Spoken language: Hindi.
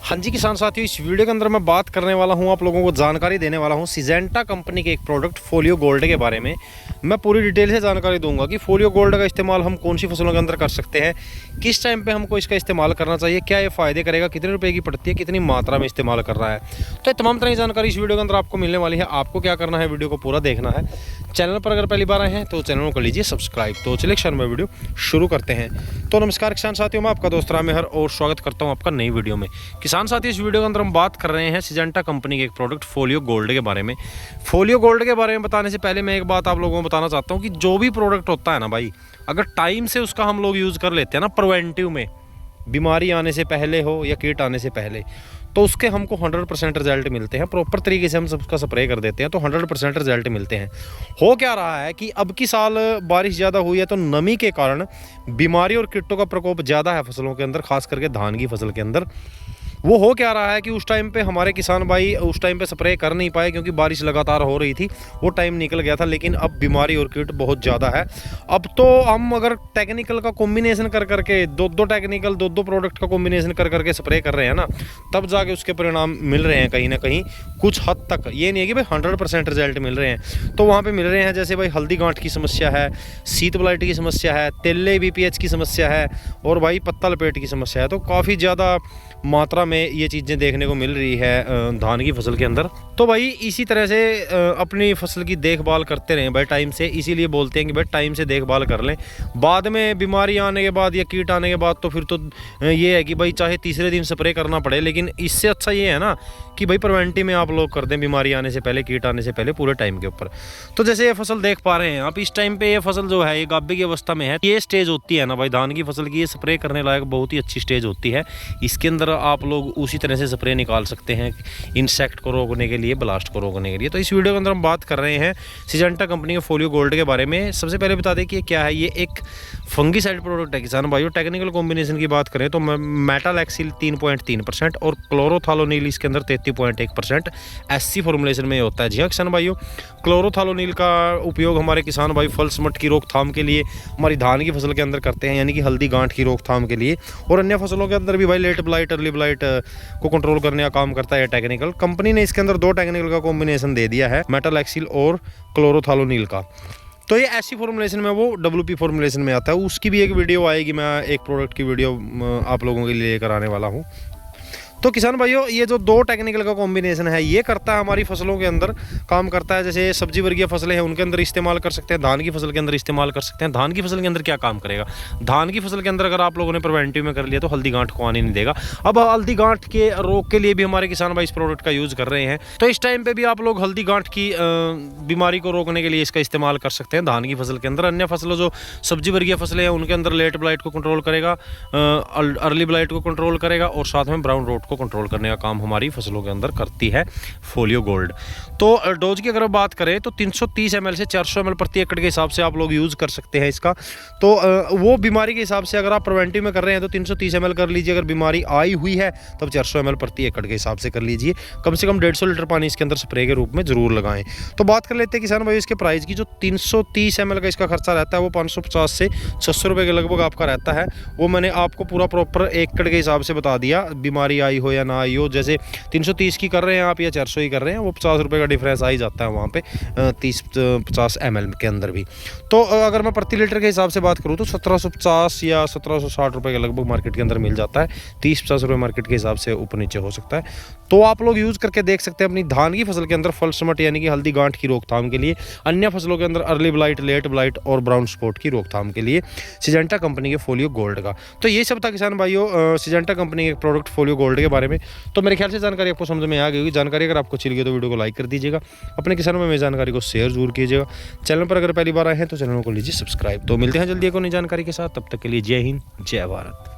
हाँ जी किसान साथियों, इस वीडियो के अंदर मैं बात करने वाला हूँ, आप लोगों को जानकारी देने वाला हूँ सिजेंटा कंपनी के एक प्रोडक्ट फोलियो गोल्ड के बारे में। मैं पूरी डिटेल से जानकारी दूंगा कि फोलियो गोल्ड का इस्तेमाल हम कौन सी फसलों के अंदर कर सकते हैं, किस टाइम पे हमको इसका इस्तेमाल करना चाहिए, क्या ये फ़ायदे करेगा, कितने रुपए की पड़ती है, कितनी मात्रा में इस्तेमाल कर रहा है। तो तमाम तरह की जानकारी इस वीडियो के अंदर आपको मिलने वाली है। आपको क्या करना है, वीडियो को पूरा देखना है। चैनल पर अगर पहली बार आए हैं तो चैनल को कर लीजिए सब्सक्राइब। तो चलिए किसान में वीडियो शुरू करते हैं। तो नमस्कार किसान साथियों, मैं आपका दोस्त रामेहर और स्वागत करता हूँ आपका नई वीडियो में। किसान साथियों, इस वीडियो के अंदर हम बात कर रहे हैं सिजेंटा कंपनी के एक प्रोडक्ट फोलियो गोल्ड के बारे में। फोलियो गोल्ड के बारे में बताने से पहले मैं एक बात आप लोगों को बताना चाहता हूँ कि जो भी प्रोडक्ट होता है ना भाई, अगर टाइम से उसका हम लोग यूज़ कर लेते हैं ना, प्रिवेंटिव में, बीमारी आने से पहले हो या कीट आने से पहले, तो उसके हमको 100% रिजल्ट मिलते हैं। प्रॉपर तरीके से हम सबका स्प्रे कर देते हैं तो 100% रिजल्ट मिलते हैं। हो क्या रहा है कि अब की साल बारिश ज़्यादा हुई है तो नमी के कारण बीमारी और कीटों का प्रकोप ज़्यादा है फसलों के अंदर, खास करके धान की फसल के अंदर। वो हो क्या रहा है कि उस टाइम पे हमारे किसान भाई उस टाइम पे स्प्रे कर नहीं पाए क्योंकि बारिश लगातार हो रही थी, वो टाइम निकल गया था। लेकिन अब बीमारी और कीट बहुत ज़्यादा है। अब तो हम अगर टेक्निकल का कॉम्बिनेशन कर करके दो टेक्निकल दो प्रोडक्ट का कॉम्बिनेशन कर करके स्प्रे कर रहे हैं ना, तब जाके उसके परिणाम मिल रहे हैं कहीं ना कहीं, कुछ हद तक। ये नहीं है कि भाई 100% रिजल्ट मिल रहे हैं, तो वहाँ पर मिल रहे हैं। जैसे भाई हल्दी गांठ की समस्या है, शीत ब्लाइट की समस्या है, तेले BPH की समस्या है और भाई पत्ता लपेट की समस्या है। तो काफ़ी ज़्यादा मात्रा में ये चीज़ें देखने को मिल रही है धान की फसल के अंदर। तो भाई इसी तरह से अपनी फसल की देखभाल करते रहें भाई टाइम से। इसीलिए बोलते हैं कि भाई टाइम से देखभाल कर लें। बाद में बीमारी आने के बाद या कीट आने के बाद तो फिर तो ये है कि भाई चाहे तीसरे दिन स्प्रे करना पड़े, लेकिन इससे अच्छा ये है ना कि भाई प्रिवेंटिव में आप लोग कर दें, बीमारी आने से पहले, कीट आने से पहले, पूरे टाइम के ऊपर। तो जैसे ये फसल देख पा रहे हैं आप, इस टाइम पे ये फसल जो है ये गाभे की अवस्था में है। ये स्टेज होती है ना भाई धान की फसल की, ये स्प्रे करने लायक बहुत ही अच्छी स्टेज होती है। इसके अंदर आप लोग उसी तरह से स्प्रे निकाल सकते हैं इंसेक्ट को रोकने के लिए, ब्लास्ट को रोकने के लिए। तो इस वीडियो के अंदर हम बात कर रहे हैं सिजेंटा कंपनी के फोलियो गोल्ड के बारे में। सबसे पहले बता दें कि ये क्या है। ये एक फंगीसाइड प्रोडक्ट है किसान भाइयों। टेक्निकल कॉम्बिनेशन की बात करें तो मेटालैक्सिल 3.3% और क्लोरोथालोनिल इसके अंदर 33.1% SC फॉर्मुलेशन में होता है। जी हाँ किसान भाइयों, क्लोरोथालोनिल का उपयोग हमारे किसान भाई फल समट की रोकथाम के लिए हमारी धान की फसल के अंदर करते हैं, यानी कि हल्दी गांठ की रोकथाम के लिए। और अन्य फसलों के अंदर भी भाई लेट ब्लाइट, अर्ली ब्लाइट को कंट्रोल करने का काम करता है टेक्निकल। कंपनी ने इसके अंदर दो टेक्निकल का कॉम्बिनेशन दे दिया है, मेटालैक्सिल और क्लोरोथालोनिल का। तो ये ऐसी फॉर्मुलेशन में, वो WP फॉर्मुलेशन में आता है। उसकी भी एक वीडियो आएगी, मैं एक प्रोडक्ट की वीडियो आप लोगों के लिए लेकर आने वाला हूँ। तो किसान भाइयों, ये जो दो टेक्निकल का कॉम्बिनेशन है ये करता है हमारी फसलों के अंदर काम करता है। जैसे सब्जी वर्गीय फसलें हैं उनके अंदर इस्तेमाल कर सकते हैं, धान की फसल के अंदर इस्तेमाल कर सकते हैं। धान की फसल के अंदर क्या काम करेगा, धान की फसल के अंदर अगर आप लोगों ने प्रिवेंटिव में कर लिया तो हल्दी गांठ को आने नहीं देगा। अब हल्दी गांठ के रोग के लिए भी हमारे किसान भाई इस प्रोडक्ट का यूज़ कर रहे हैं। तो इस टाइम पर भी आप लोग हल्दी गांठ की बीमारी को रोकने के लिए इसका इस्तेमाल कर सकते हैं धान की फसल के अंदर। अन्य फसलों जो सब्जी वर्गीय फसलें हैं उनके अंदर लेट ब्लाइट को कंट्रोल करेगा, अर्ली ब्लाइट को कंट्रोल करेगा और साथ में ब्राउन रोट को कंट्रोल करने का हमारी फसलों के अंदर करती है फोलियो गोल्ड। तो डोज की अगर बात करें तो 330 ml से 400 ml प्रति एकड़ के हिसाब से आप लोग यूज़ कर सकते हैं इसका। तो वो बीमारी के हिसाब से अगर आप प्रिवेंटिव में कर रहे हैं तो 330 ml कर लीजिए। अगर बीमारी आई हुई है तब 400 ml प्रति एकड़ के हिसाब से कर लीजिए। कम से कम 150 लीटर पानी इसके अंदर स्प्रे के रूप में जरूर लगाएं। तो बात कर लेते हैं किसान भाई इसके प्राइस की। जो 330 ml का इसका खर्चा रहता है वो 550 से 600 रुपये के लगभग आपका रहता है। वो मैंने आपको पूरा प्रॉपर एकड़ के हिसाब से बता दिया, बीमारी आई हो या ना आई हो। जैसे 330 की कर रहे हैं आप या 400 ही कर रहे हैं, वो 50 रुपये का डिफरेंस आ ही जाता है वहाँ पे 30-50 ml के अंदर भी। तो अगर मैं प्रति लीटर के हिसाब से बात करूँ तो 1750 या 1760 रुपये के लगभग मार्केट के अंदर मिल जाता है। 30-50 रुपये मार्केट के हिसाब से ऊपर नीचे हो सकता है। तो आप लोग यूज़ करके देख सकते हैं अपनी धान की फसल के अंदर फल समट यानी कि हल्दी गांठ की रोकथाम के लिए, अन्य फसलों के अंदर अर्ली ब्लाइट, लेट ब्लाइट और ब्राउन स्पॉट की रोकथाम के लिए सिजेंटा कंपनी के फोलियो गोल्ड का। तो ये सब था किसान भाइयों सिजेंटा कंपनी के प्रोडक्ट फोलियो गोल्ड के बारे में। तो मेरे ख्याल से जानकारी आपको समझ में आ गई होगी। जानकारी अगर आपको अच्छी लगी तो वीडियो को लाइक कर दीजिएगा, अपने किसानों में मेरी जानकारी को शेयर जरूर कीजिएगा। चैनल पर अगर पहली बार आए हैं तो चैनल को लीजिए सब्सक्राइब। तो मिलते हैं जल्दी एक और नई जानकारी के साथ, तब तक के लिए जय हिंद, जय भारत।